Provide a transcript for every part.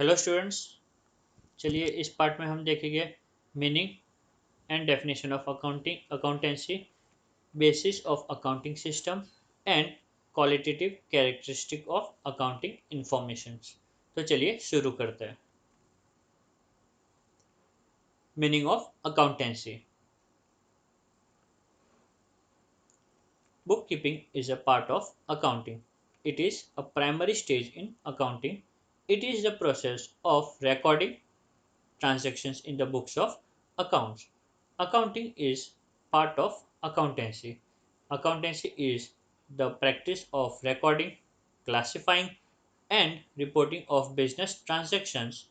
Hello students. चलिए इस part में हम देखेंगे meaning and definition of accounting accountancy, basis of accounting system and qualitative characteristic of accounting informations. तो चलिए शुरू करते हैं। Meaning of accountancy. Bookkeeping is a part of accounting. It is a primary stage in accounting. It is the process of recording transactions in the books of accounts. Accounting is part of accountancy. Accountancy is the practice of recording, classifying, and reporting of business transactions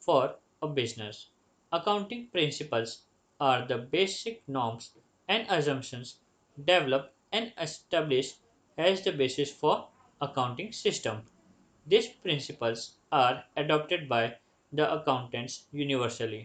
for a business. Accounting principles are the basic norms and assumptions developed and established as the basis for accounting system. These principles are adopted by the accountants universally.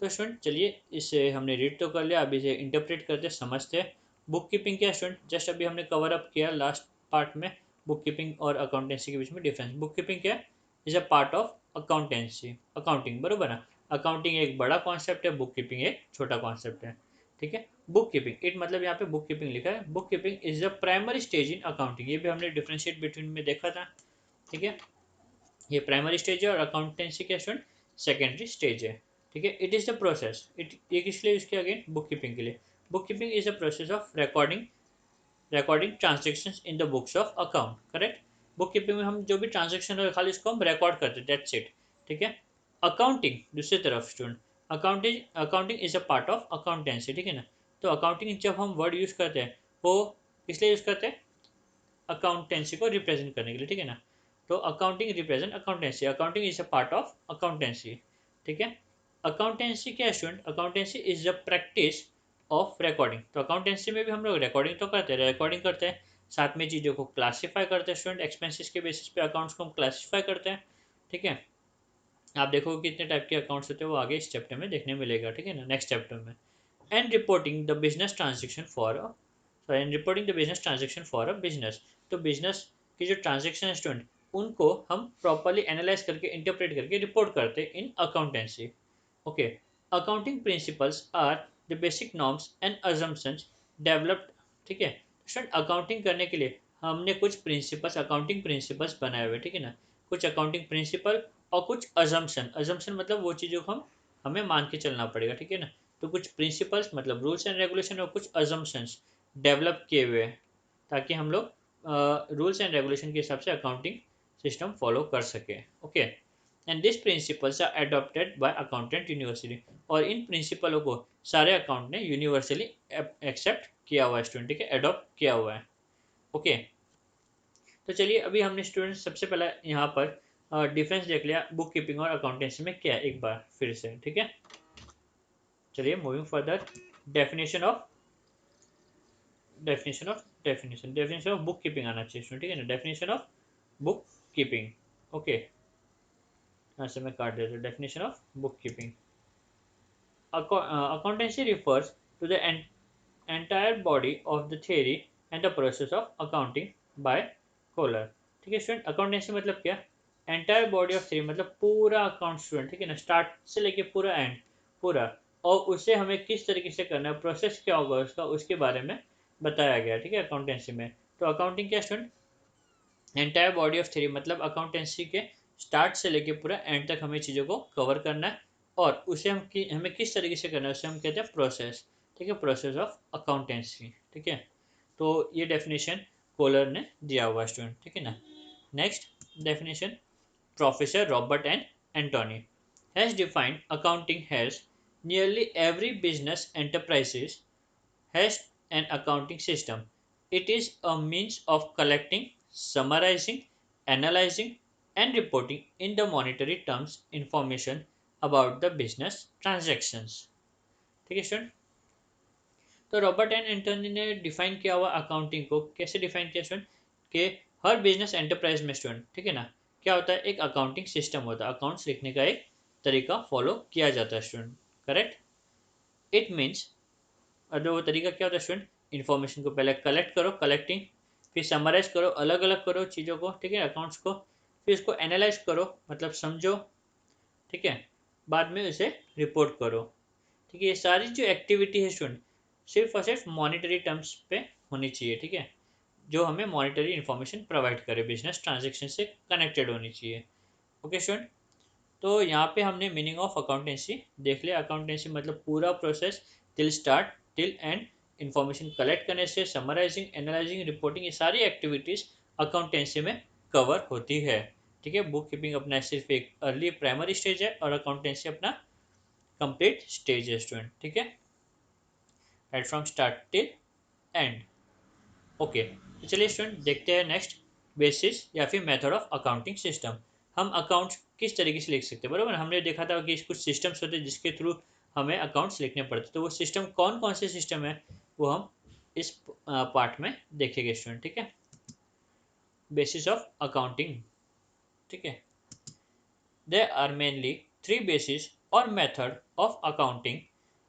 तो student चलिए इसे हमने read तो कर लिया, अभी इसे interpret करते समझते हैं। बुक कीपिंग क्या स्टूडेंट, जस्ट अभी हमने कवर अप किया लास्ट पार्ट में बुक कीपिंग और अकाउंटेंसी के बीच में डिफरेंस। बुक कीपिंग क्या है? Is a part of accountancy, accounting, बरोबर ना। अकाउंटिंग एक बड़ा कॉन्सेप्ट है, बुक कीपिंग एक छोटा कॉन्सेप्ट है। ठीक है। बुक कीपिंग इट मतलब यहाँ पे बुक कीपिंग लिखा है। Book keeping is the primary stage in accounting, ये भी हमने डिफ्रेंशिएट बिटवीन में देखा था। ठीक है, ये प्राइमरी स्टेज है और अकाउंटेंसी क्या स्टूडेंट सेकेंडरी स्टेज है। ठीक है। It is the process, it ये किस लिए यूज किया अगेन? बुक कीपिंग के लिए। Book keeping is the process of recording transactions in the books of account, correct. Book keeping में हम जो भी ट्रांजेक्शन है खाली इसको हम रिकॉर्ड करते हैं, दैट्स इट। ठीक है। अकाउंटिंग दूसरी तरफ student, accounting is a part of accountancy. ठीक है ना। तो अकाउंटिंग जब हम वर्ड यूज करते हैं वो किस लिए यूज करते हैं? अकाउंटेंसी को रिप्रेजेंट करने के लिए। ठीक है ना। तो accounting represent accountancy, accounting is a part of accountancy. ठीक है। अकाउंटेंसी क्या है student? Accountancy is the practice of recording. तो अकाउंटेंसी में भी हम लोग रिकॉर्डिंग तो करते हैं, रिकॉर्डिंग करते हैं, साथ में चीज़ों को क्लासीफाई करते हैं स्टूडेंट। एक्सपेंसेस के बेसिस पे अकाउंट्स को हम क्लासीफाई करते हैं। ठीक है। आप देखोगे कितने टाइप के अकाउंट्स होते हैं वो आगे इस चैप्टर में देखने मिलेगा। ठीक है ना, नेक्स्ट चैप्टर में। And reporting the business transaction for and reporting the business transaction for a business. तो बिजनेस की जो ट्रांजेक्शन है स्टूडेंट उनको हम प्रॉपरली एनालाइज करके इंटरप्रेट करके रिपोर्ट करते हैं in accountancy. Okay. Accounting principles are the basic norms and assumptions developed. ठीक है। स्टूडेंट अकाउंटिंग करने के लिए हमने कुछ प्रिंसिपल्स, अकाउंटिंग प्रिंसिपल्स बनाए हुए। ठीक है ना। कुछ अकाउंटिंग प्रिंसिपल और कुछ अजम्पशन, अजम्पशन मतलब वो चीज़ों को हम हमें मान के चलना पड़ेगा। ठीक है ना। तो कुछ प्रिंसिपल्स मतलब रूल्स एंड रेगुलेशन और कुछ अजम्पशंस डेवलप किए हुए हैं ताकि हम लोग रूल्स एंड रेगुलेशन के हिसाब से अकाउंटिंग सिस्टम फॉलो कर सके। Okay. And this principles are adopted by accountant universally, और इन प्रिंसिपलों को सारे अकाउंट ने यूनिवर्सली एक्सेप्ट किया हुआ है स्टूडेंट। ठीक है, अडॉप्ट किया हुआ है। ओके। तो चलिए अभी हमने स्टूडेंट सबसे पहला यहाँ पर डिफरेंस देख लिया बुक कीपिंग और अकाउंटेंसी में क्या है, एक बार फिर से। ठीक है। चलिए moving further, definition of definition of book keeping आना चाहिए स्टूडेंट। ठीक है ना। Definition of book keeping. Okay, यहाँ से मैं काट देता हूँ। Definition of book keeping. Accountancy refers to the entire body of the theory and the process of accounting by Kohler। ठीक है स्टूडेंट, अकाउंटेंसी मतलब क्या? एंटायर बॉडी ऑफ थ्योरी मतलब पूरा अकाउंट स्टूडेंट। ठीक है ना, स्टार्ट से लेके पूरा एंड पूरा, और उसे हमें किस तरीके से करना है, प्रोसेस क्या होगा उसका, उसके बारे में बताया गया। ठीक है, अकाउंटेंसी में। तो अकाउंटिंग क्या student? Entire body of theory मतलब अकाउंटेंसी के स्टार्ट से लेके पूरा एंड तक हमें चीज़ों को कवर करना है, और उसे हमें किस तरीके से करना है उसे हम कहते हैं प्रोसेस। ठीक है, प्रोसेस ऑफ अकाउंटेंसी। ठीक है। तो ये डेफिनेशन कोलर ने दिया हुआ स्टूडेंट। ठीक है ना। Next definition, professor Robert and Antony has defined accounting has nearly every business enterprises has an accounting system. It is a means of collecting, summarizing, analyzing, and reporting in the monetary terms information about the business transactions। ठीक है student. तो Robert and Antony ने define किया हुआ accounting को, कैसे define किया student? कि हर बिजनेस एंटरप्राइज में स्टूडेंट, ठीक है ना, क्या होता है, एक अकाउंटिंग सिस्टम होता है, अकाउंट्स लिखने का एक तरीका फॉलो किया जाता है स्टूडेंट, करेक्ट। इट मीन्स, और वो तरीका क्या होता है स्टूडेंट? इन्फॉर्मेशन को पहले कलेक्ट करो, कलेक्टिंग, फिर समराइज करो, अलग अलग करो चीज़ों को, ठीक है, अकाउंट्स को, फिर इसको एनालाइज करो, मतलब समझो, ठीक है, बाद में उसे रिपोर्ट करो। ठीक है, ये सारी जो एक्टिविटी है स्टूडेंट सिर्फ और सिर्फ मॉनिटरी टर्म्स पे होनी चाहिए। ठीक है, जो हमें मॉनिटरी इन्फॉर्मेशन प्रोवाइड करे, बिजनेस ट्रांजेक्शन से कनेक्टेड होनी चाहिए। ओके स्टूडेंट, तो यहाँ पे हमने मीनिंग ऑफ अकाउंटेंसी देख लिया। अकाउंटेंसी मतलब पूरा process till start till and, information collect करने से समराइजिंग, एनालाइजिंग, रिपोर्टिंग, ये सारी एक्टिविटीज अकाउंटेंसी में कवर होती है। ठीक है, बुक कीपिंग अपना सिर्फ एक अर्ली प्राइमरी स्टेज है और अकाउंटेंसी अपना कंप्लीट स्टेज है स्टूडेंट। ठीक है, right from start till and. Okay, तो चलिए स्टूडेंट देखते हैं नेक्स्ट बेसिस या फिर मेथड ऑफ अकाउंटिंग सिस्टम। हम अकाउंट्स किस तरीके से लिख सकते हैं, बराबर। हमने देखा था कि कुछ सिस्टम्स होते हैं जिसके थ्रू हमें अकाउंट्स लिखने पड़ते, तो वो सिस्टम कौन कौन से सिस्टम है वो हम इस पार्ट में देखेंगे स्टूडेंट। ठीक है, बेसिस ऑफ अकाउंटिंग। ठीक है, there are mainly three bases or method of accounting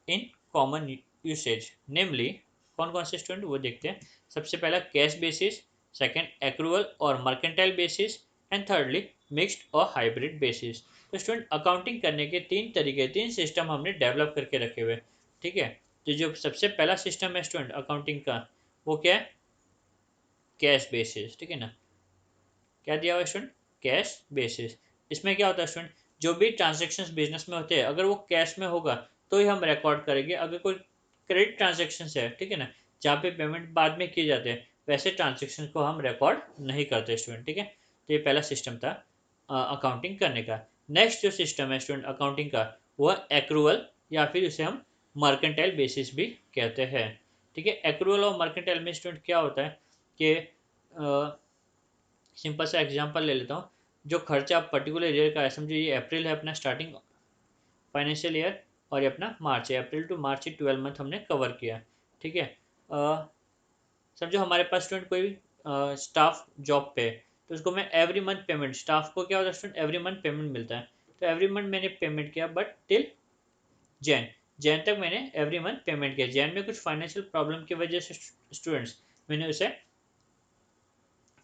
in common usage, namely कौन कौन से स्टूडेंट वो देखते हैं। सबसे पहला कैश बेसिस, सेकंड एक्रूअल और mercantile basis, and thirdly mixed और हाइब्रिड बेसिस। तो स्टूडेंट अकाउंटिंग करने के तीन तरीके, तीन सिस्टम हमने डेवलप करके रखे हुए। ठीक है, तो जो सबसे पहला सिस्टम है स्टूडेंट अकाउंटिंग का वो क्या है, कैश बेसिस। ठीक है ना, क्या दिया हुआ स्टूडेंट, कैश बेसिस। इसमें क्या होता है स्टूडेंट, जो भी ट्रांजेक्शन बिजनेस में होते हैं अगर वो कैश में होगा तो ही हम रिकॉर्ड करेंगे। अगर कोई क्रेडिट ट्रांजेक्शन है, ठीक है ना, जहाँ पे पेमेंट बाद में किए जाते हैं, वैसे ट्रांजेक्शन को हम रिकॉर्ड नहीं करते स्टूडेंट। ठीक है, तो ये पहला सिस्टम था अकाउंटिंग करने का। नेक्स्ट जो सिस्टम है स्टूडेंट अकाउंटिंग का वो एक्रूअल या फिर उसे हम मर्केंटाइल बेसिस भी कहते हैं। ठीक है, एक्रूअल और मर्केंटाइल में स्टूडेंट क्या होता है कि सिंपल सा एग्जांपल ले लेता हूँ। जो खर्चा पर्टिकुलर ईयर का है, समझो ये अप्रैल है अपना स्टार्टिंग फाइनेंशियल ईयर और ये अपना मार्च है, अप्रैल टू मार्च ही 12 मंथ हमने कवर किया। ठीक है, समझो हमारे पास स्टूडेंट कोई स्टाफ जॉब पे है, तो उसको मैं एवरी मंथ पेमेंट, स्टाफ को क्या होता है स्टूडेंट एवरी मंथ पेमेंट मिलता है, तो एवरी मंथ मैंने पेमेंट किया, बट टिल जैन, जैन तक मैंने एवरी मंथ पेमेंट किया। जैन में कुछ फाइनेंशियल प्रॉब्लम की वजह से स्टूडेंट्स मैंने उसे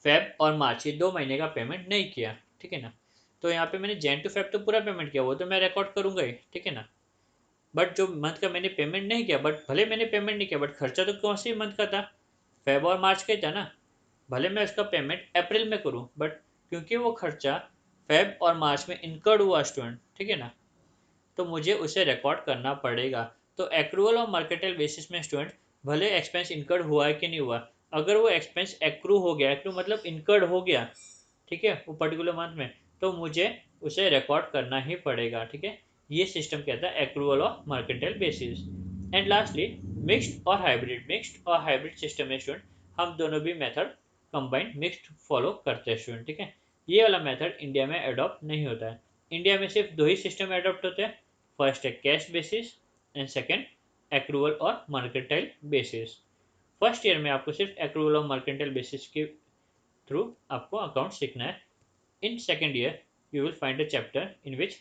फेब और मार्च ये 2 महीने का पेमेंट नहीं किया। ठीक है ना, तो यहाँ पे मैंने जैन टू फेब तो पूरा पेमेंट किया, वो तो मैं रिकॉर्ड करूंगा ही। ठीक है ना, बट जो मंथ का मैंने पेमेंट नहीं किया, बट भले मैंने पेमेंट नहीं किया बट खर्चा तो कौन सी मंथ का था, फेब और मार्च का ही था ना। भले मैं उसका पेमेंट अप्रैल में करूँ, बट क्योंकि वो खर्चा फेब और मार्च में इनकर्ड हुआ स्टूडेंट, ठीक है ना, तो मुझे उसे रिकॉर्ड करना पड़ेगा। तो एक्रूअल और मार्केटल बेसिस में स्टूडेंट भले एक्सपेंस इनकर्ड हुआ है कि नहीं हुआ, अगर वो एक्सपेंस एक्रू हो गया, एक्रू मतलब इनकर्ड हो गया, ठीक है, वो पर्टिकुलर मंथ में, तो मुझे उसे रिकॉर्ड करना ही पड़ेगा। ठीक है, ये सिस्टम कहता है एक्रूअल और मार्केटल बेसिस। एंड लास्टली मिक्स्ड और हाइब्रिड। मिक्स्ड और हाइब्रिड सिस्टम में स्टूडेंट हम दोनों भी मेथड कंबाइंड मिक्स्ड फॉलो करते हैं स्टूडेंट। ठीक है, ये वाला मेथड इंडिया में अडॉप्ट नहीं होता है। इंडिया में सिर्फ दो ही सिस्टम अडॉप्ट होते हैं, फर्स्ट है cash basis and second accrual और मर्केंटाइल बेसिस। फर्स्ट ईयर में आपको सिर्फ एक्रूअल और मर्केंटाइल बेसिस के थ्रू आपको अकाउंट सीखना है। In second year you will find a chapter in which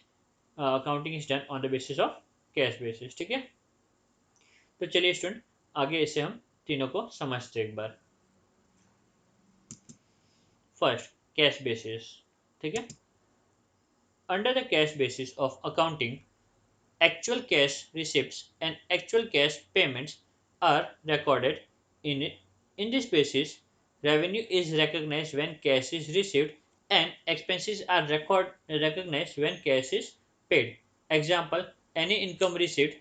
accounting is done on the basis of cash basis. ठीक है, तो चलिए स्टूडेंट आगे इसे हम तीनों को समझते एक बार। First cash basis. ठीक है, under the cash basis of accounting, actual cash receipts and actual cash payments are recorded in it. In this basis, revenue is recognized when cash is received and expenses are recognized when cash is paid. Example, any income received,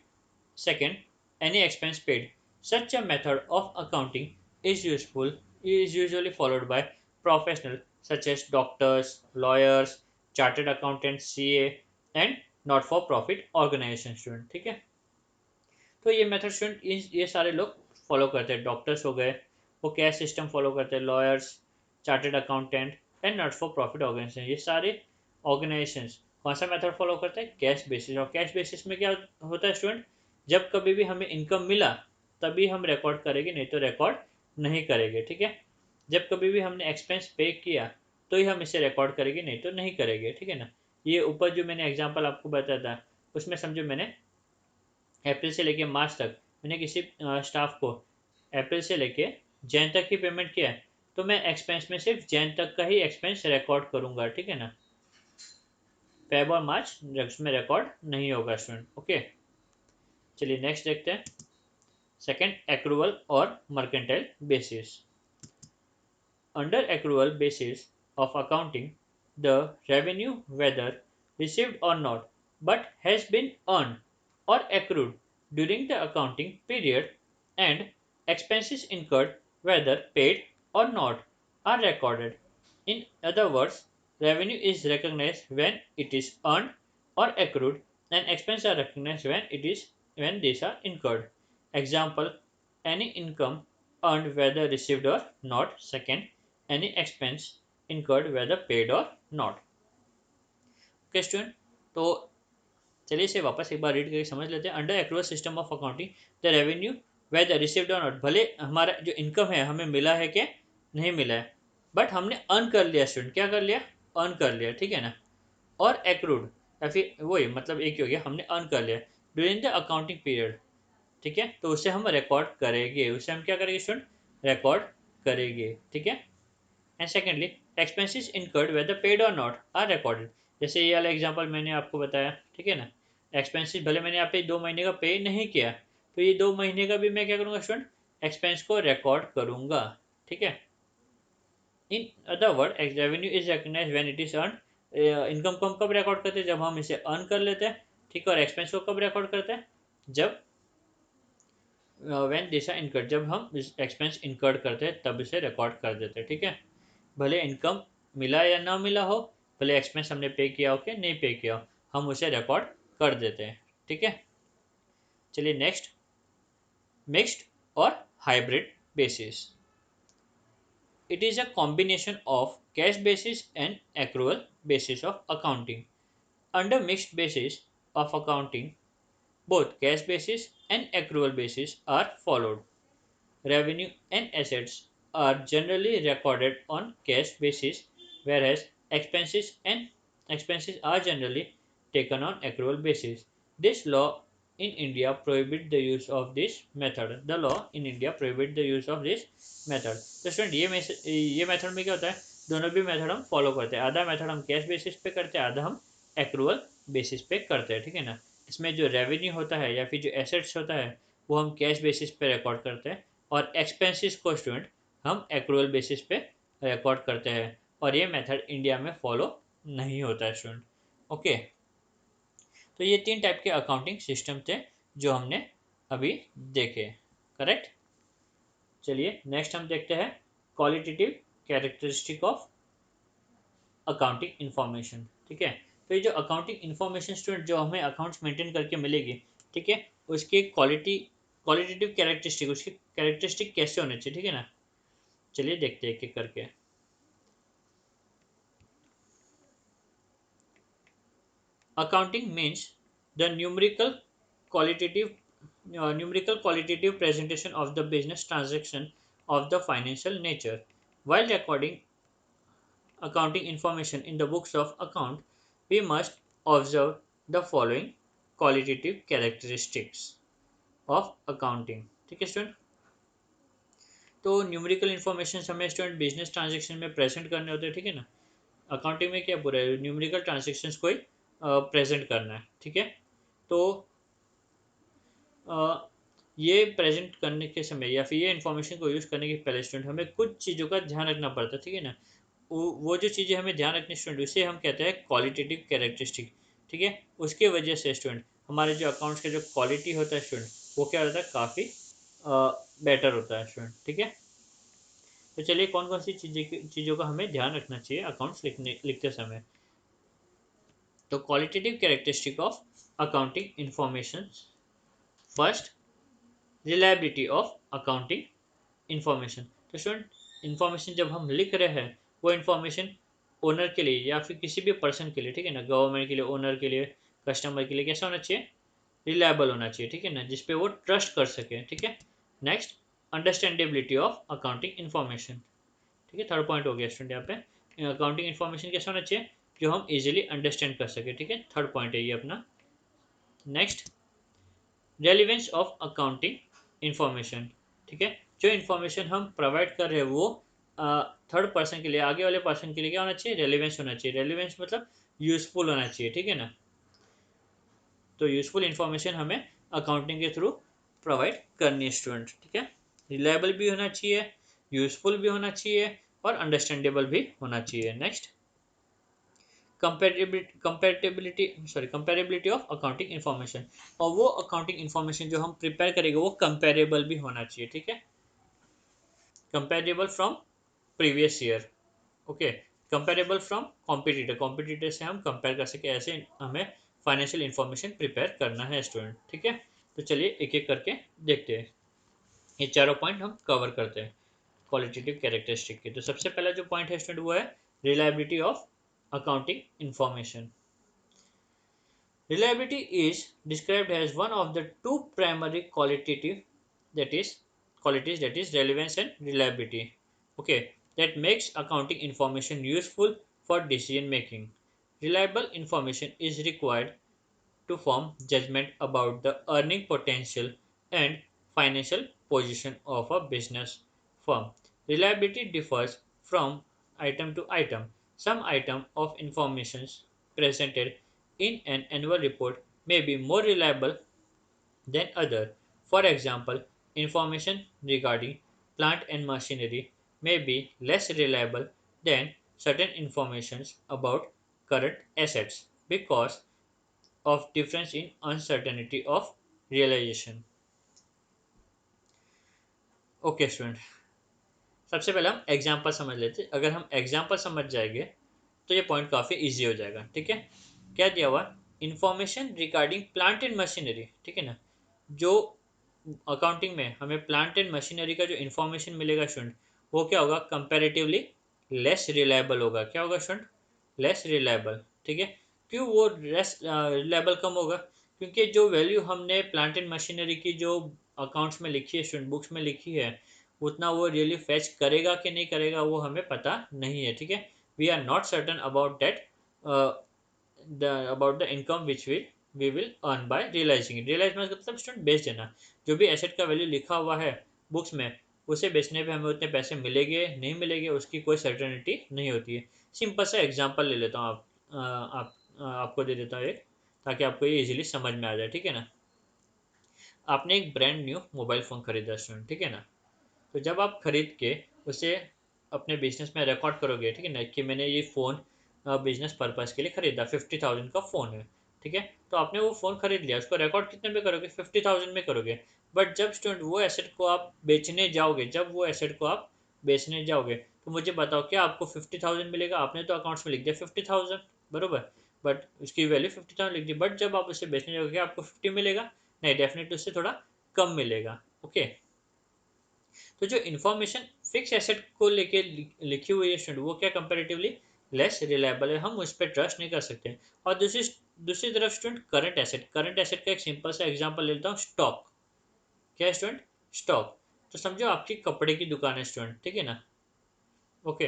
second, any expense paid. Such a method of accounting is usually followed by professionals such as doctors, lawyers, chartered accountants, CA, and not for profit organisation student. ठीक है, तो ये method student ये सारे लोग follow करते हैं। Doctors हो गए वो कैश सिस्टम फॉलो करते हैं, lawyers, chartered accountant and not for profit organisation, ये सारे ऑर्गेनाइजेशन कौन सा मेथड फॉलो करते हैं, कैश बेसिस। और कैश बेसिस में क्या होता है स्टूडेंट, जब कभी भी हमें इनकम मिला तभी हम रिकॉर्ड करेंगे, नहीं तो रिकॉर्ड नहीं करेंगे। ठीक है, जब कभी भी हमने एक्सपेंस पे किया तो ही हम इसे रिकॉर्ड करेंगे, नहीं तो नहीं करेंगे। ठीक है ना, ये ऊपर जो मैंने एग्जांपल आपको बताया था उसमें समझो मैंने अप्रैल से लेके मार्च तक मैंने किसी स्टाफ को अप्रैल से लेके जैन तक ही पेमेंट किया है, तो मैं एक्सपेंस में सिर्फ जैन तक का ही एक्सपेंस रिकॉर्ड करूंगा, ठीक है ना। फेब और मार्च में रिकॉर्ड नहीं होगा स्टूडेंट। ओके, चलिए नेक्स्ट देखते हैं। सेकंड, एक्रूवल और mercantile basis. Under accrual basis of accounting, the revenue, whether received or not, but has been earned or accrued during the accounting period, and expenses incurred, whether paid or not, are recorded. In other words, revenue is recognized when it is earned or accrued, and expenses are recognized when these are incurred. Example: any income earned whether received or not. Second, any expense incurred whether paid or not. Okay student, तो चलिए इसे वापस एक बार read करके समझ लेते हैं। Under accrual system of accounting, the revenue whether received or not, भले हमारा जो इनकम है हमें मिला है कि नहीं मिला है, बट हमने अर्न कर लिया स्टूडेंट, क्या कर लिया, अर्न कर लिया, ठीक है ना। और एक्रूड या फिर वही मतलब एक ही हो गया, हमने अर्न कर लिया ड्यूरिंग द अकाउंटिंग पीरियड, ठीक है, तो उसे हम रिकॉर्ड करेंगे, उसे हम क्या करेंगे स्टूडेंट, रिकॉर्ड करेंगे, ठीक है। And secondly, expenses incurred whether paid or not are recorded. जैसे ये वाला एग्जांपल मैंने आपको बताया, ठीक है ना। एक्सपेंसेस भले मैंने यहाँ पे 2 महीने का पे नहीं किया, तो ये 2 महीने का भी मैं क्या करूँगा स्टूडेंट, एक्सपेंस को रिकॉर्ड करूँगा, ठीक है। In other word, revenue is recognise when it is earn. Income को हम कब रिकॉर्ड करते हैं, जब हम इसे अर्न कर लेते हैं, ठीक है। और एक्सपेंस को कब रिकॉर्ड करते हैं, जब व्हेन दिस आर इनकर्ड, जब हम एक्सपेंस इनकर्ड करते हैं तब इसे रिकॉर्ड कर देते हैं, ठीक है। भले इनकम मिला या ना मिला हो, भले एक्सपेंस हमने पे किया हो कि नहीं पे किया हो, हम उसे रिकॉर्ड कर देते हैं, ठीक है। चलिए नेक्स्ट, मिक्स्ड और hybrid basis. It is a combination of cash basis and accrual basis of accounting. Under mixed basis of accounting, both cash basis and accrual basis are followed. Revenue and assets are generally recorded on cash basis, whereas expenses are generally taken on accrual basis. This law in India prohibit the use of this method. The law in India prohibit the use of this method. तो student ये method में क्या होता है, दोनों भी method हम follow करते हैं। आधा मेथड हम कैश बेसिस पे करते हैं, आधा हम एक्रूअल बेसिस पे करते हैं, ठीक है ना। इसमें जो रेवेन्यू होता है या फिर जो एसेट्स होता है वो हम कैश बेसिस पे रिकॉर्ड करते हैं, और एक्सपेंसेस को स्टूडेंट हम एक्रूअल बेसिस पे रिकॉर्ड करते हैं, और ये मेथड इंडिया में फॉलो नहीं होता है स्टूडेंट। ओके, तो ये 3 टाइप के अकाउंटिंग सिस्टम थे जो हमने अभी देखे, करेक्ट। चलिए नेक्स्ट हम देखते हैं qualitative characteristic of accounting information, ठीक है। तो ये जो अकाउंटिंग इंफॉर्मेशन स्टूडेंट जो हमें अकाउंट्स मेंटेन करके मिलेगी, ठीक है, उसकी क्वालिटेटिव कैरेक्टरिस्टिक, उसकी कैरेक्टरिस्टिक कैसे होने चाहिए, ठीक है ना। चलिए देखते हैं एक एक करके। Accounting means the numerical qualitative presentation of the business transaction of the financial nature. While recording accounting information in the books of account, we must observe the following qualitative characteristics of accounting, ठीक है student. तो numerical information हमें student business transaction में present करने होते हैं, ठीक है ना। अकाउंटिंग में क्या पूरा है, न्यूमेरिकल ट्रांजेक्शन्स को ही प्रेजेंट करना है, ठीक है। तो ये प्रेजेंट करने के समय या फिर ये इन्फॉर्मेशन को यूज़ करने के पहले स्टूडेंट हमें कुछ चीज़ों का ध्यान रखना पड़ता है, ठीक है ना। वो जो चीज़ें हमें ध्यान रखनी स्टूडेंट, उसे हम कहते हैं क्वालिटेटिव कैरेक्टरिस्टिक, ठीक है। उसके वजह से स्टूडेंट हमारे जो अकाउंट्स का जो क्वालिटी होता है स्टूडेंट, वो क्या होता है, काफ़ी बेटर होता है स्टूडेंट, ठीक है। तो चलिए कौन कौन सी चीज़ों का हमें ध्यान रखना चाहिए अकाउंट्स लिखते समय। तो qualitative characteristic of accounting information. First, reliability of accounting information. तो स्टूडेंट इंफॉर्मेशन जब हम लिख रहे हैं, वो इंफॉर्मेशन ओनर के लिए या फिर किसी भी पर्सन के लिए, ठीक है ना, गवर्नमेंट के लिए, ओनर के लिए, कस्टमर के लिए कैसा होना चाहिए, रिलायबल होना चाहिए, ठीक है ना, जिसपे वो ट्रस्ट कर सके, ठीक है। Next, understandability of accounting information, ठीक है। थर्ड पॉइंट हो गया स्टूडेंट यहाँ पे, अकाउंटिंग इंफॉर्मेशन कैसा होना चाहिए, जो हम इजीली अंडरस्टैंड कर सके, ठीक है। थर्ड पॉइंट है ये अपना। Next, relevance of accounting information, ठीक है। जो इन्फॉर्मेशन हम प्रोवाइड कर रहे हैं वो थर्ड पर्सन के लिए, आगे वाले पर्सन के लिए क्या होना चाहिए, रेलिवेंस होना चाहिए। रेलिवेंस मतलब यूजफुल होना चाहिए, ठीक है ना। तो यूजफुल इंफॉर्मेशन हमें अकाउंटिंग के थ्रू प्रोवाइड करनी है स्टूडेंट, ठीक है। रिलायबल भी होना चाहिए, यूजफुल भी होना चाहिए और अंडरस्टैंडेबल भी होना चाहिए। Next, comparability of accounting information, और वो अकाउंटिंग इन्फॉर्मेशन जो हम प्रिपेयर करेंगे वो कंपेरेबल भी होना चाहिए, ठीक है। Comparable from previous year, okay. Comparable from competitor, competitor से हम कंपेयर कर सके, ऐसे हमें फाइनेंशियल इंफॉर्मेशन प्रिपेयर करना है स्टूडेंट, ठीक है। तो चलिए एक एक करके देखते हैं, ये चारों पॉइंट हम कवर करते हैं क्वालिटेटिव कैरेक्टरिस्टिक के। तो सबसे पहला जो पॉइंट है स्टूडेंट वो है reliability of accounting information. Reliability is described as one of the two primary qualitative that is qualities, that is relevance and reliability. Okay, that makes accounting information useful for decision making. Reliable information is required to form judgment about the earning potential and financial position of a business firm. Reliability differs from item to item. Some item of information presented in an annual report may be more reliable than other. For example, information regarding plant and machinery may be less reliable than certain informations about current assets because of difference in uncertainty of realization. Okay student, सबसे पहले हम example समझ लेते हैं। अगर हम example समझ जाएंगे तो ये पॉइंट काफ़ी इजी हो जाएगा, ठीक है। क्या दिया हुआ, information regarding plant and machinery, ठीक है ना। जो अकाउंटिंग में हमें प्लांट एंड मशीनरी का जो इन्फॉर्मेशन मिलेगा स्टूडेंट, वो क्या होगा, कंपैरेटिवली लेस रिलायबल होगा। क्या होगा स्टूडेंट, लेस रिलायबल, ठीक है। क्यों वो लेस रिलायबल कम होगा, क्योंकि जो वैल्यू हमने प्लांट एंड मशीनरी की जो अकाउंट्स में लिखी है स्टूडेंट, बुक्स में लिखी है, उतना वो रियली फैच करेगा कि नहीं करेगा वो हमें पता नहीं है, ठीक है। We are not certain about that, about the income which we will earn by realizing it. Realize मतलब स्टूडेंट बेच देना, जो भी एसेट का वैल्यू लिखा हुआ है बुक्स में, उसे बेचने पे हमें उतने पैसे मिलेंगे नहीं मिलेंगे उसकी कोई सर्टेनिटी नहीं होती है। सिंपल सा एग्जांपल ले लेता हूँ, आपको दे देता हूँ एक, ताकि आपको ये इजीली समझ में आ जाए, ठीक है ना। आपने एक ब्रांड न्यू मोबाइल फ़ोन खरीदा स्टूडेंट, ठीक है ना। तो जब आप खरीद के उसे अपने बिजनेस में रिकॉर्ड करोगे, ठीक है ना, कि मैंने ये फ़ोन बिजनेस पर्पज़ के लिए ख़रीदा, 50,000 का फ़ोन है, ठीक है। तो आपने वो फ़ोन खरीद लिया, उसको रिकॉर्ड कितने में करोगे, 50,000 में करोगे। बट जब स्टूडेंट वो एसेट को आप बेचने जाओगे, जब वो एसेट को आप बेचने जाओगे, तो मुझे बताओ क्या आपको 50,000 मिलेगा। आपने तो अकाउंट्स में लिख दिया 50,000, बरोबर, बट उसकी वैल्यू 50,000 लिख दी। बट जब आप उसे बेचने जाओगे आपको 50 मिलेगा, नहीं, डेफिनेटली उससे थोड़ा कम मिलेगा, ओके। तो जो इन्फॉर्मेशन फिक्स एसेट को लेके लिखी हुई है स्टूडेंट, वो क्या कंपैरेटिवली लेस रिलायबल है, हम उस पर ट्रस्ट नहीं कर सकते। और दूसरी दूसरी तरफ student current asset, current asset का एक सिंपल सा एग्जांपल लेता हूँ, स्टॉक। क्या है स्टूडेंट, स्टॉक। तो समझो आपकी कपड़े की दुकान है स्टूडेंट, ठीक है ना, ओके।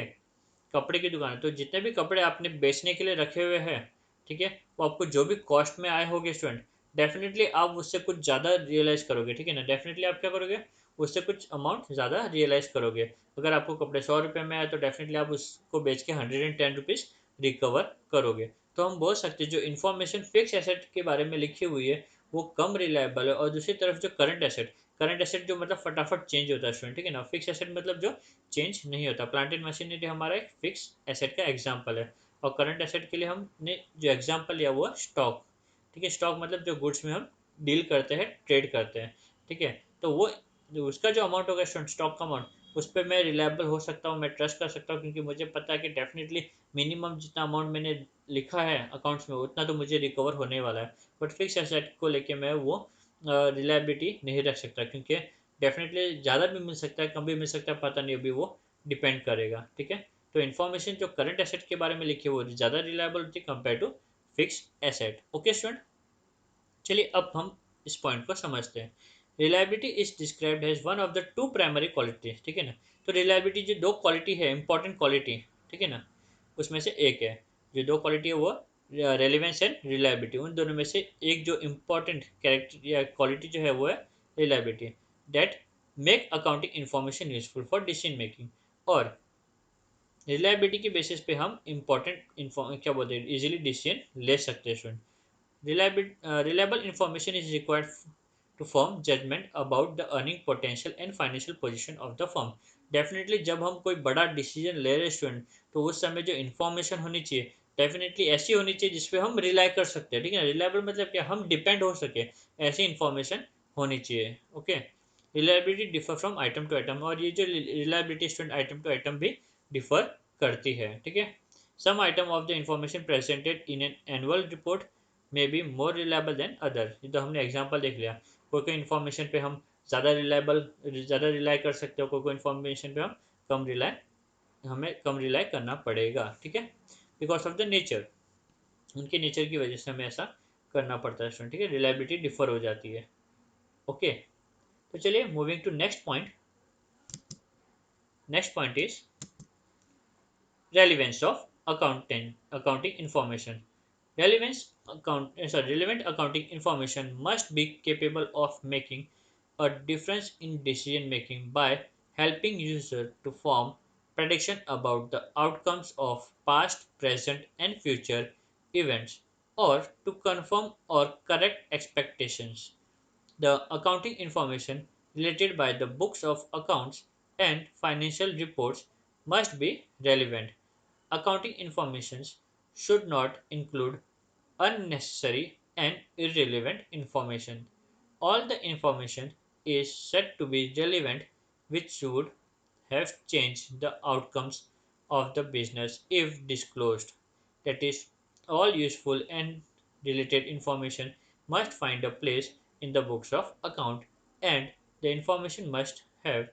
कपड़े की दुकान है, तो जितने भी कपड़े आपने बेचने के लिए रखे हुए हैं, ठीक है, वो आपको जो भी कॉस्ट में आए होंगे स्टूडेंट, डेफिनेटली आप उससे कुछ ज़्यादा रियलाइज़ करोगे, ठीक है ना। डेफिनेटली आप क्या करोगे, उससे कुछ अमाउंट ज़्यादा रियलाइज़ करोगे। अगर आपको कपड़े 100 रुपये में आए तो डेफिनेटली आप उसको बेच के 110 रुपीज़ रिकवर करोगे। तो हम बोल सकते हैं जो इन्फॉर्मेशन फिक्स एसेट के बारे में लिखी हुई है वो कम रिलायबल है। और दूसरी तरफ जो करंट एसेट, करंट एसेट जो मतलब फटाफट चेंज होता है स्टूडेंट, ठीक है ना। फिक्स एसेट मतलब जो चेंज नहीं होता। प्लांट एंड मशीनरी हमारा एक फिक्स एसेट का एग्जांपल है, और करंट एसेट के लिए हमने जो एग्जांपल लिया वो है स्टॉक, ठीक है। स्टॉक मतलब जो गुड्स में हम डील करते हैं, ट्रेड करते हैं, ठीक है। तो वो उसका जो अमाउंट होगा स्टॉक का अमाउंट, उस पर मैं रिलायबल हो सकता हूँ, मैं ट्रस्ट कर सकता हूँ, क्योंकि मुझे पता है कि डेफिनेटली मिनिमम जितना अमाउंट मैंने लिखा है अकाउंट्स में उतना तो मुझे रिकवर होने वाला है। बट फिक्स एसेट को लेके मैं वो रिलायबिलिटी नहीं रख सकता, क्योंकि डेफिनेटली ज़्यादा भी मिल सकता है, कम भी मिल सकता है, पता नहीं, अभी वो डिपेंड करेगा, ठीक है। तो इन्फॉर्मेशन जो करंट एसेट के बारे में लिखी है वो ज़्यादा रिलायबल होती है compare to fix asset, okay student. चलिए अब हम इस पॉइंट को समझते हैं। Reliability is described as one of the two primary quality, ठीक है ना। तो रिलायबिलिटी जो दो क्वालिटी है, इंपॉर्टेंट क्वालिटी, ठीक है ना, उसमें से एक है। जो दो क्वालिटी है वो रेलिवेंस एंड रिलायबिलिटी, उन दोनों में से एक जो इंपॉर्टेंट कैरेक्टर या क्वालिटी जो है वो है reliability, that make accounting information useful for decision making. और रिलायबिलिटी के बेसिस पे हम इम्पोर्टेंट क्या बोलते हैं इजीली डिसीजन ले सकते हैं student. Reliable information is required to form judgment about the earning potential and financial position of the firm. Definitely जब हम कोई बड़ा डिसीजन ले रहे स्टूडेंट तो उस समय जो इन्फॉर्मेशन होनी चाहिए डेफिनेटली ऐसी होनी चाहिए जिसपे हम रिलाई कर सकते हैं, ठीक है ना। रिलायबल मतलब क्या, हम डिपेंड हो सके, ऐसी इन्फॉर्मेशन होनी चाहिए। Okay, reliability differ from item to item, और ये जो reliability student item to item भी डिफर करती है, ठीक है। Some item of the information presented in an annual report may be more reliable than other. ये तो हमने एग्जांपल देख लिया, कोई कोई इन्फॉर्मेशन पे हम ज़्यादा रिलाई कर सकते हो, कोई कोई इन्फॉर्मेशन पे हम कम रिलाई हमें कम रिलाई करना पड़ेगा, ठीक है। बिकॉज ऑफ द नेचर, उनके नेचर की वजह से हमें ऐसा करना पड़ता है स्टूडेंट, ठीक है। रिलायबिलिटी डिफर हो जाती है। ओके, तो चलिए moving to next point. Next point is relevance of accounting information. Relevant accounting information must be capable of making a difference in decision making by helping users to form prediction about the outcomes of past, present, and future events, or to confirm or correct expectations. The accounting information related by the books of accounts and financial reports must be relevant. Accounting information should not include unnecessary and irrelevant information. All the information is said to be relevant which would have changed the outcomes of the business if disclosed. That is, all useful and related information must find a place in the books of account, and the information must have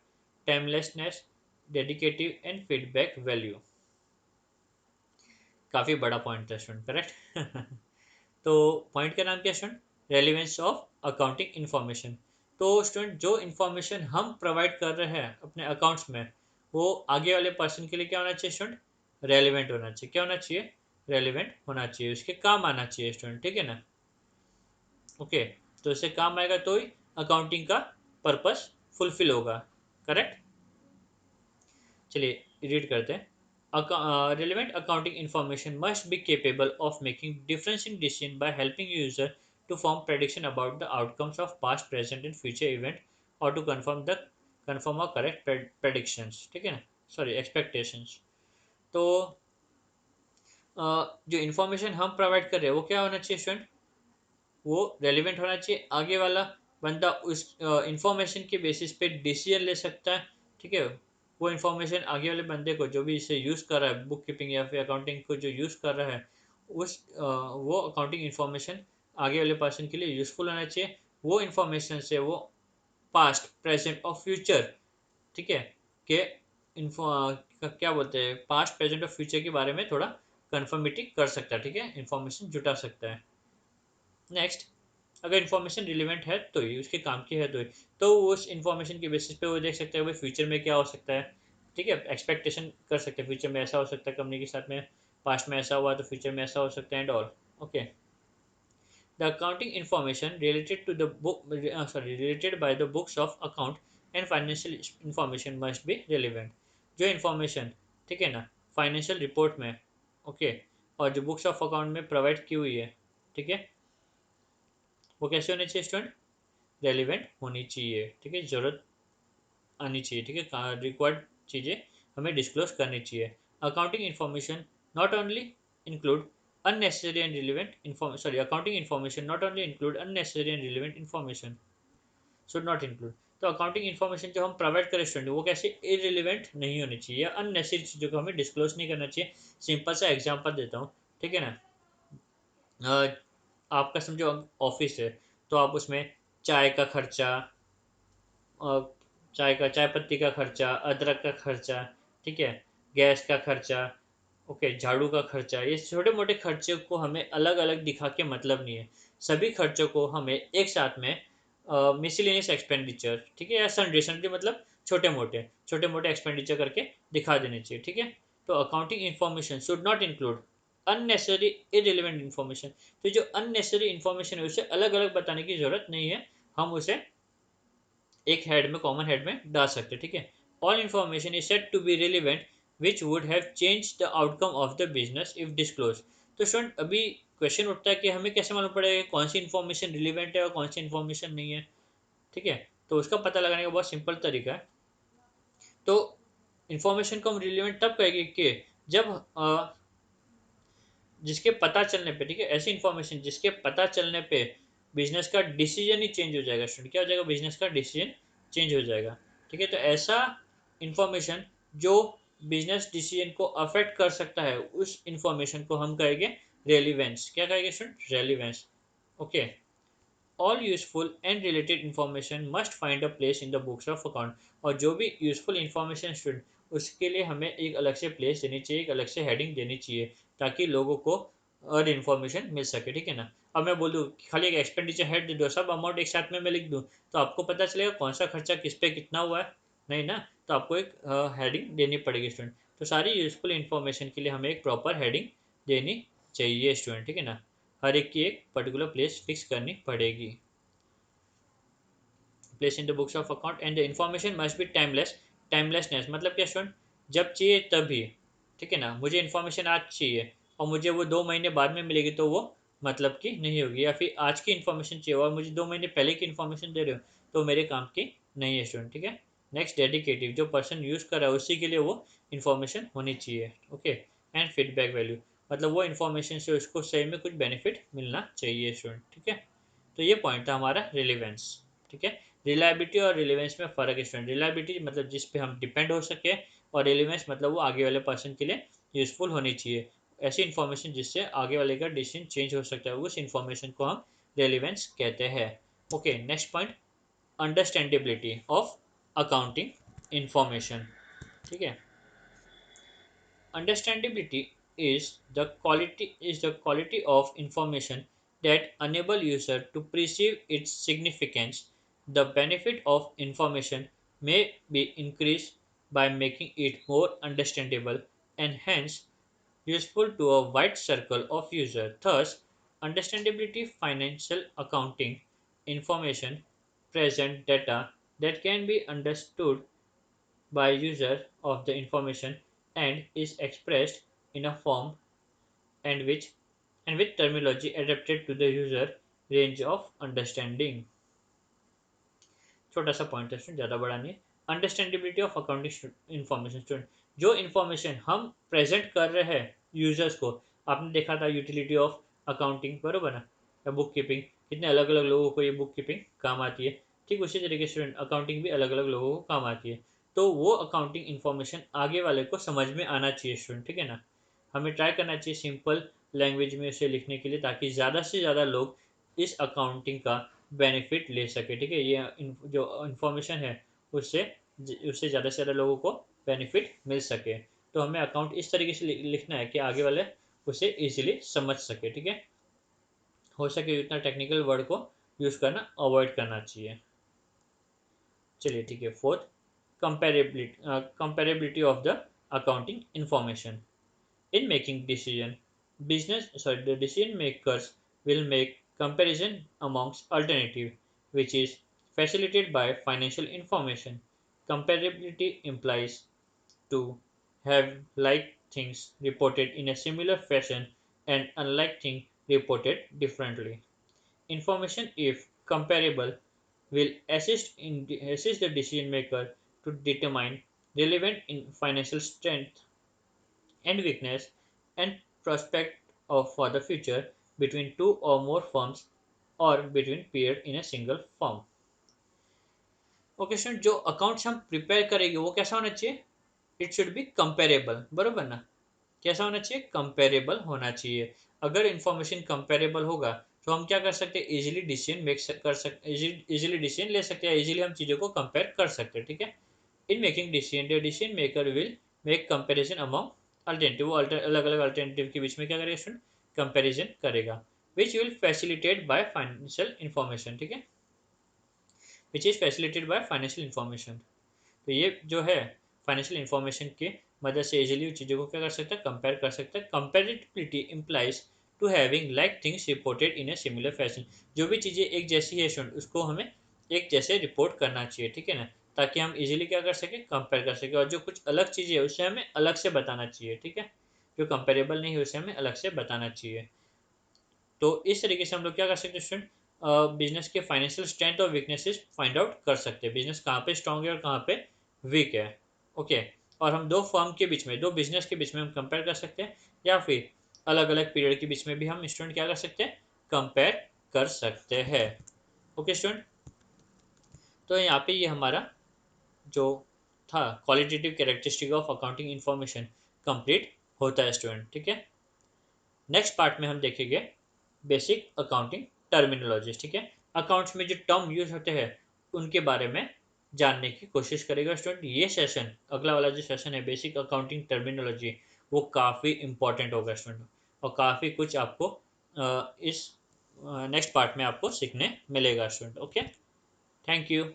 timelessness, dedicative and feedback value. काफ़ी बड़ा point था student, correct. तो point का नाम क्या student, relevance of accounting information. तो student जो information हम प्रोवाइड कर रहे हैं अपने अकाउंट्स में, वो आगे वाले पर्सन के लिए क्या होना चाहिए स्टूडेंट, रेलिवेंट होना चाहिए। क्या होना चाहिए, रेलिवेंट होना चाहिए, उसके काम आना चाहिए स्टूडेंट, ठीक है ना। ओके, तो इससे काम आएगा तो ही अकाउंटिंग का पर्पस फुलफिल होगा, करेक्ट। चलिए रीड करते हैं। Relevant accounting information must be capable of making difference in decision by helping user to form prediction about the outcomes of past, present and future event, or to confirm or correct predictions, ठीक है ना, sorry expectations. तो जो information हम provide कर रहे हैं वो क्या होना चाहिए स्टूडेंट, वो रेलिवेंट होना चाहिए। आगे वाला बंदा उस इंफॉर्मेशन के बेसिस पे डिसीजन ले सकता है, ठीक है। वो इन्फॉर्मेशन आगे वाले बंदे को जो भी इसे यूज़ कर रहा है, बुक कीपिंग या फिर अकाउंटिंग को जो यूज़ कर रहा है, वो अकाउंटिंग इन्फॉर्मेशन आगे वाले पर्सन के लिए यूज़फुल होना चाहिए। वो इन्फॉर्मेशन से वो पास्ट, प्रेजेंट और फ्यूचर, ठीक है, के इन्फो क्या बोलते हैं, पास्ट, प्रेजेंट और फ्यूचर के बारे में थोड़ा कन्फर्मिटी कर सकता है, ठीक है, इन्फॉर्मेशन जुटा सकता है। नेक्स्ट, अगर इन्फॉर्मेशन रिलेवेंट है तो ही, उसके काम की है तो उस इन्फॉर्मेशन के बेसिस पे वो देख सकते हैं भाई फ्यूचर में क्या हो सकता है, ठीक है। एक्सपेक्टेशन कर सकते हैं फ्यूचर में ऐसा हो सकता है कंपनी के साथ में, पास्ट में ऐसा हुआ तो फ्यूचर में ऐसा हो सकता है and all. Okay, the accounting information related to the book related by the books of account and financial information must be relevant. जो इन्फॉर्मेशन, ठीक है ना, फाइनेंशियल रिपोर्ट में, ओके, और जो बुक्स ऑफ अकाउंट में प्रोवाइड की हुई है, ठीक है, वो कैसे होने चाहिए स्टूडेंट, रेलिवेंट होनी चाहिए, ठीक है, ज़रूरत आनी चाहिए, ठीक है, रिक्वायर्ड चीज़ें हमें डिस्क्लोज करनी चाहिए। Accounting information not only include unnecessary and relevant inform sorry accounting information not only include unnecessary and relevant information should not include। तो अकाउंटिंग इन्फॉर्मेशन जो हम प्रोवाइड करें स्टूडेंट वो कैसे इरेलीवेंट नहीं होनी चाहिए या अननेसेसरी चीज़ों को हमें डिस्क्लोज नहीं करना चाहिए। सिंपल सा एग्जांपल देता हूँ, ठीक है ना। आपका समझो ऑफिस है, तो आप उसमें चाय का खर्चा, चाय पत्ती का खर्चा, अदरक का खर्चा, ठीक है, गैस का खर्चा, ओके, झाड़ू का खर्चा, ये छोटे मोटे खर्चे को हमें अलग अलग दिखा के मतलब नहीं है। सभी खर्चों को हमें एक साथ में मिसलेनियस एक्सपेंडिचर, ठीक है, या सन्डे सन्डे मतलब छोटे मोटे एक्सपेंडिचर करके दिखा देने चाहिए, ठीक है। तो accounting information should not include unnecessary irrelevant information. तो जो अननेसेसरी इन्फॉर्मेशन है उसे अलग अलग बताने की जरूरत नहीं है, हम उसे एक हेड में, कॉमन हेड में डाल सकते हैं, ठीक है। All information is set to be relevant which would have changed the outcome of the business if disclosed. तो स्टूडेंट अभी क्वेश्चन उठता है कि हमें कैसे मालूम पड़ेगा कि कौन सी इन्फॉर्मेशन रिलीवेंट है और कौन सी इन्फॉर्मेशन नहीं है। ठीक है, तो उसका पता लगाने का बहुत सिंपल तरीका है। तो इन्फॉर्मेशन को हम रिलीवेंट तब कहेंगे कि जब जिसके पता चलने पे, ठीक है, ऐसी इन्फॉर्मेशन जिसके पता चलने पे बिजनेस का डिसीजन ही चेंज हो जाएगा। स्टूडेंट क्या हो जाएगा? बिजनेस का डिसीजन चेंज हो जाएगा। ठीक है, तो ऐसा इन्फॉर्मेशन जो बिजनेस डिसीजन को अफेक्ट कर सकता है, उस इन्फॉर्मेशन को हम कहेंगे रेलिवेंस। क्या कहेंगे student? Relevance. Okay, all useful and related information must find a place in the books of account. और जो भी यूजफुल इन्फॉर्मेशन स्टूडेंट, उसके लिए हमें एक अलग से प्लेस देनी चाहिए, एक अलग से हेडिंग देनी चाहिए, ताकि लोगों को और इन्फॉर्मेशन मिल सके। ठीक है ना? अब मैं बोल दूँ खाली एक एक्सपेंडिचर हेड दे दो, सब अमाउंट एक साथ में मैं लिख दूँ, तो आपको पता चलेगा कौन सा खर्चा किस पे कितना हुआ है? नहीं ना, तो आपको एक हेडिंग देनी पड़ेगी स्टूडेंट। तो सारी यूजफुल इन्फॉर्मेशन के लिए हमें एक प्रॉपर हेडिंग देनी चाहिए स्टूडेंट। ठीक है ना? हर एक की एक पर्टिकुलर प्लेस फिक्स करनी पड़ेगी। Place in the books of account and the information must B timeless. Timelessness मतलब क्या स्टूडेंट? जब चाहिए तभी। ठीक है ना? मुझे इन्फॉर्मेशन आज चाहिए और मुझे वो 2 महीने बाद में मिलेगी, तो वो मतलब की नहीं होगी। या फिर आज की इन्फॉर्मेशन चाहिए और मुझे 2 महीने पहले की इन्फॉर्मेशन दे रहे हो, तो मेरे काम की नहीं है स्टूडेंट। ठीक है। नेक्स्ट, डेडिकेटिव, जो पर्सन यूज़ कर रहा है उसी के लिए वो इन्फॉर्मेशन होनी चाहिए। ओके। एंड फीडबैक वैल्यू, मतलब वो इन्फॉर्मेशन से उसको सही में कुछ बेनिफिट मिलना चाहिए स्टूडेंट। ठीक है, तो ये पॉइंट था हमारा रिलेवेंस। ठीक है। रिलायबिलिटी और रिलेवेंस में फ़र्क है स्टूडेंट। रिलायबिलिटी मतलब जिस पे हम डिपेंड हो सके, और रिलेवेंस मतलब वो आगे वाले पर्सन के लिए यूजफुल होनी चाहिए। ऐसी इन्फॉर्मेशन जिससे आगे वाले का डिसीजन चेंज हो सकता है, उस इन्फॉर्मेशन को हम रेलिवेंस कहते हैं। Okay, next point, understandability of accounting information. ठीक है। Understandability is the quality of information that enable user to perceive its significance. The benefit of information may be increased by making it more understandable and hence useful to a wide circle of users. Thus, understandability financial accounting information present data that can be understood by user of the information and is expressed in a form and which and with terminology adapted to the user range of understanding. छोटा सा point है student, ज़्यादा बड़ा नहीं। Understandability of accounting information student, जो information हम present कर रहे हैं यूजर्स को। आपने देखा था यूटिलिटी ऑफ अकाउंटिंग, बरोबर ना, या बुक कीपिंग, कितने अलग अलग लोगों को ये बुक कीपिंग काम आती है। ठीक उसी तरीके से स्टूडेंट अकाउंटिंग भी अलग अलग लोगों को काम आती है। तो वो अकाउंटिंग इन्फॉर्मेशन आगे वाले को समझ में आना चाहिए स्टूडेंट। ठीक है ना? हमें ट्राई करना चाहिए सिंपल लैंग्वेज में उसे लिखने के लिए, ताकि ज़्यादा से ज़्यादा लोग इस अकाउंटिंग का बेनिफिट ले सके। ठीक है, ये जो इन्फॉर्मेशन है उससे उससे ज़्यादा से ज़्यादा लोगों को बेनिफिट मिल सके। तो हमें अकाउंट इस तरीके से लिखना है कि आगे वाले उसे इजीली समझ सके। ठीक है, हो सके उतना टेक्निकल वर्ड को यूज़ करना अवॉइड करना चाहिए। चलिए ठीक है। Fourth, comparability of the accounting information in making decision. The decision makers will make comparison amongst alternative, which is facilitated by financial information. Comparability implies to have like things reported in a similar fashion and unlike things reported differently. Information, if comparable, will assist the decision maker to determine relevant in financial strength and weakness and prospect of for the future between two or more firms or between peers in a single firm. Okay student, जो accounts हम prepare करेंगे वो कैसा होना चाहिए? It should be comparable, बरोबर ना? कैसा होना चाहिए? कंपेरेबल होना चाहिए। अगर इंफॉर्मेशन कंपेरेबल होगा तो हम क्या कर सकते हैं? इजीली डिसीजन कर सकते, इजीली डिसीजन ले सकते हैं, इजीली हम चीज़ों को कंपेयर कर सकते हैं। ठीक है। In making decision the decision maker will make comparison among alternative. वो अलग अलग अल्टरनेटिव के बीच में क्या करेगा स्टूडेंट? कंपेरिजन करेगा, which will facilitate by financial information. ठीक है, which is facilitated by financial information. तो ये जो है फाइनेंशियल इंफॉर्मेशन की मदद से इजीली चीज़ों को क्या कर सकता है? कंपेयर कर सकता है। Comparativity implies to having like things reported in a similar fashion. जो भी चीज़ें एक जैसी है स्टूडेंट, उसको हमें एक जैसे रिपोर्ट करना चाहिए। ठीक है ना? ताकि हम इजीली क्या कर सकें, कंपेयर कर सकें, और जो कुछ अलग चीज़ें है उसे हमें अलग से बताना चाहिए, ठीक है। जो कंपेरेबल नहीं है उसे हमें अलग से बताना चाहिए। तो इस तरीके से हम लोग क्या कर सकते हैं स्टूडेंट, बिजनेस के फाइनेंशियल स्ट्रेंथ और वीकनेसेस फाइंड आउट कर सकते हैं, बिजनेस कहाँ पे स्ट्रांग है और कहाँ पे वीक है। ओके, और हम दो फर्म के बीच में, दो बिजनेस के बीच में हम कंपेयर कर सकते हैं, या फिर अलग अलग पीरियड के बीच में भी हम स्टूडेंट क्या कर सकते हैं, कंपेयर कर सकते हैं। ओके स्टूडेंट, तो यहाँ पे ये हमारा जो था qualitative characteristic of accounting information complete होता है स्टूडेंट, ठीक है। नेक्स्ट पार्ट में हम देखेंगे बेसिक अकाउंटिंग टर्मिनोलॉजीज, ठीक है। अकाउंट्स में जो टर्म यूज होते हैं उनके बारे में जानने की कोशिश करेगा स्टूडेंट। ये सेशन, अगला वाला जो सेशन है बेसिक अकाउंटिंग टर्मिनोलॉजी, वो काफ़ी इंपॉर्टेंट होगा स्टूडेंट, और काफ़ी कुछ आपको इस नेक्स्ट पार्ट में आपको सीखने मिलेगा स्टूडेंट। Okay, thank you.